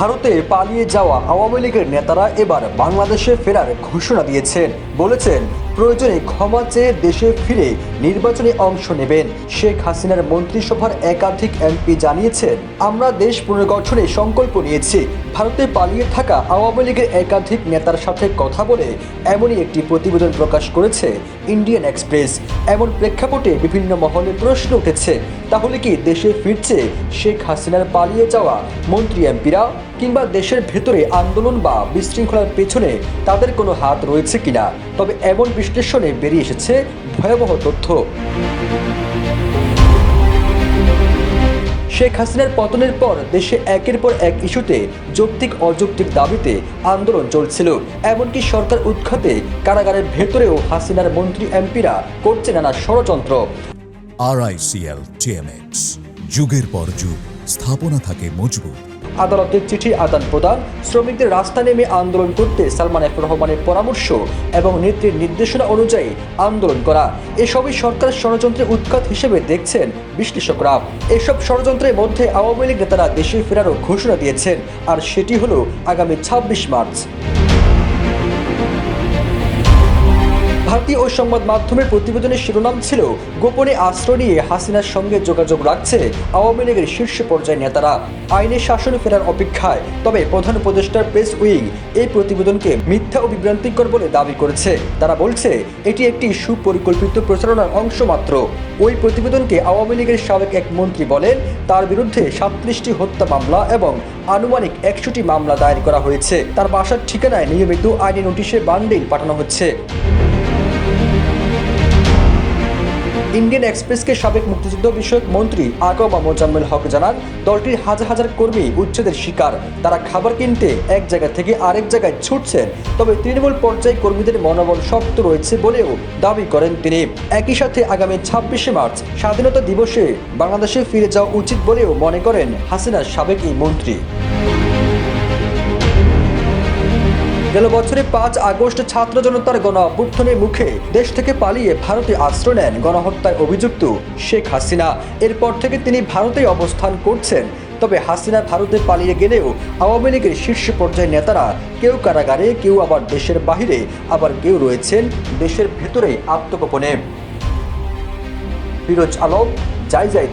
ভারতে পালিয়ে যাওয়া আওয়ামী লীগের নেতারা এবার বাংলাদেশে ফেরার ঘোষণা দিয়েছেন। বলেছেন প্রয়োজনে ক্ষমা চেয়ে দেশে ফিরে নির্বাচনে অংশ নেবেন। শেখ হাসিনার মন্ত্রিসভার একাধিক এমপি জানিয়েছেন, আমরা দেশ পুনর্গঠনে সংকল্প নিয়েছি। ভারতে পালিয়ে থাকা আওয়ামী লীগের একাধিক নেতার সাথে কথা বলে এমনই একটি প্রতিবেদন প্রকাশ করেছে ইন্ডিয়ান এক্সপ্রেস। এমন প্রেক্ষাপটে বিভিন্ন মহলে প্রশ্ন উঠেছে, তাহলে কি দেশে ফিরছে শেখ হাসিনার পালিয়ে যাওয়া মন্ত্রী এমপিরা, কিংবা দেশের ভেতরে আন্দোলন বা বিশৃঙ্খলার পেছনে তাদের কোনো হাত রয়েছে কিনা? তবে এমন বিশ্লেষণে বেরিয়ে এসেছে ভয়াবহ তথ্য। শেখ হাসিনার পতনের পর দেশে একের পর এক ইস্যুতে যৌক্তিক অযৌক্তিক দাবিতে আন্দোলন চলছিল। এমনকি সরকার উৎখাতে কারাগারের ভেতরেও হাসিনার মন্ত্রী এমপিরা করছে নানা ষড়যন্ত্র। RICL TMX, যুগের পর যুগ স্থাপনা থাকে মজবুত। আদালতের চিঠি আদান প্রদান, শ্রমিকদের রাস্তা নেমে আন্দোলন করতে সালমান এফ রহমানের পরামর্শ এবং নেত্রীর নির্দেশনা অনুযায়ী আন্দোলন করা, এসবই সরকারের ষড়যন্ত্রের উৎখাত হিসেবে দেখছেন বিশ্লেষকরা। এসব ষড়যন্ত্রের মধ্যে আওয়ামী লীগ নেতারা দেশে ফেরারও ঘোষণা দিয়েছেন, আর সেটি হলো আগামী ২৬ মার্চ। ভারতীয় ও সংবাদ মাধ্যমের প্রতিবেদনের শিরোনাম ছিল, গোপনে আশ্রয় নিয়ে হাসিনার সঙ্গে যোগাযোগ রাখছে আওয়ামী লীগের শীর্ষ পর্যায়ের নেতারা, আইনের শাসনে ফেরার অপেক্ষায়। তবে প্রধান উপদেষ্টার প্রেস উইং এই প্রতিবেদনকে মিথ্যা ও বিভ্রান্তিকর বলে দাবি করেছে। তারা বলছে এটি একটি সুপরিকল্পিত প্রচারণার অংশ মাত্র। ওই প্রতিবেদনকে আওয়ামী লীগের সাবেক এক মন্ত্রী বলেন, তার বিরুদ্ধে ৩৭টি হত্যা মামলা এবং আনুমানিক ১০০টি মামলা দায়ের করা হয়েছে। তার বাসার ঠিকানায় নিয়মিত আইনি নোটিশের বান্ডিল পাঠানো হচ্ছে। ইন্ডিয়ান এক্সপ্রেসকে সাবেক মুক্তিযুদ্ধ বিষয়ক মন্ত্রী আকবা মোজাম্মেল হক জানান, দলটির হাজার হাজার কর্মী উচ্ছেদের শিকার। তারা খাবার কিনতে এক জায়গা থেকে আরেক জায়গায় ছুটছেন। তবে তৃণমূল পর্যায়ে কর্মীদের মনোবল শক্ত রয়েছে বলেও দাবি করেন তিনি। একই সাথে আগামী ২৬শে মার্চ স্বাধীনতা দিবসে বাংলাদেশে ফিরে যাওয়া উচিত বলেও মনে করেন হাসিনার সাবেক এই মন্ত্রী। গেল বছরে ৫ আগস্ট ছাত্র জনতার গণ অভ্যুত্থানের মুখে দেশ থেকে পালিয়ে ভারতে আশ্রয় নেন গণহত্যায় অভিযুক্ত শেখ হাসিনা। এরপর থেকে তিনি ভারতেই অবস্থান করছেন। তবে হাসিনা ভারতে পালিয়ে গেলেও আওয়ামী লীগের শীর্ষ পর্যায়ের নেতারা কেউ কারাগারে, কেউ আবার দেশের বাহিরে, আবার কেউ রয়েছেন দেশের ভেতরে আত্মগোপনে। ফিরোজ আলম, জয় জয়।